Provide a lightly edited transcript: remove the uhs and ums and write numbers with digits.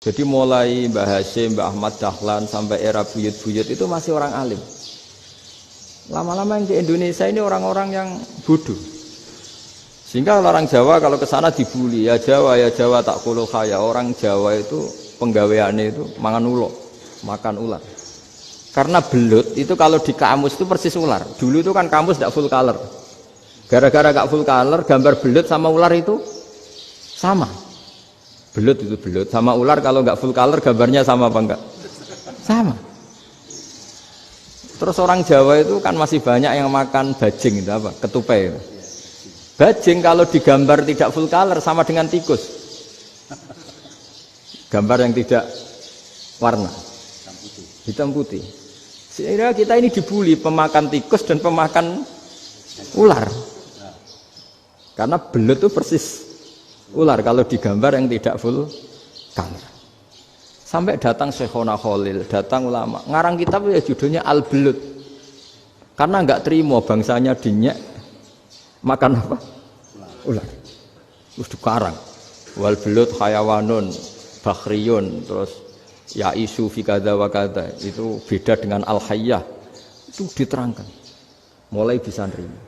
Jadi mulai Mbah Hasyim, Mbah Ahmad Dahlan sampai era buyut-buyut itu masih orang alim. Lama-lama yang di Indonesia ini orang-orang yang bodoh. Sehingga orang Jawa kalau ke sana dibully, ya Jawa tak kulul khaya. Orang Jawa itu penggaweannya itu makan ular. Karena belut itu kalau di kamus itu persis ular. Dulu itu kan kamus tidak full color. Gara-gara gak full color, gambar belut sama ular itu sama. Belut itu belut sama ular kalau nggak full color gambarnya sama apa enggak? Sama. Terus orang Jawa itu kan masih banyak yang makan bajing itu apa? Ketupai itu. Bajing kalau digambar tidak full color sama dengan tikus. Gambar yang tidak warna. Hitam putih. Sehingga kita ini dibully pemakan tikus dan pemakan ular. Karena belut itu persis ular kalau digambar yang tidak full color. Sampai datang Syekhona Khalil, datang ulama. Ngarang kitab ya judulnya Al-Belut. Karena enggak terima bangsanya dinyek makan apa? Ular. Terus dikarang. Wal belut hayawanun bakhriyun, terus ya isu fi kadza wa kadza. Itu beda dengan al-hayyah. Itu diterangkan. Mulai bisa nerima.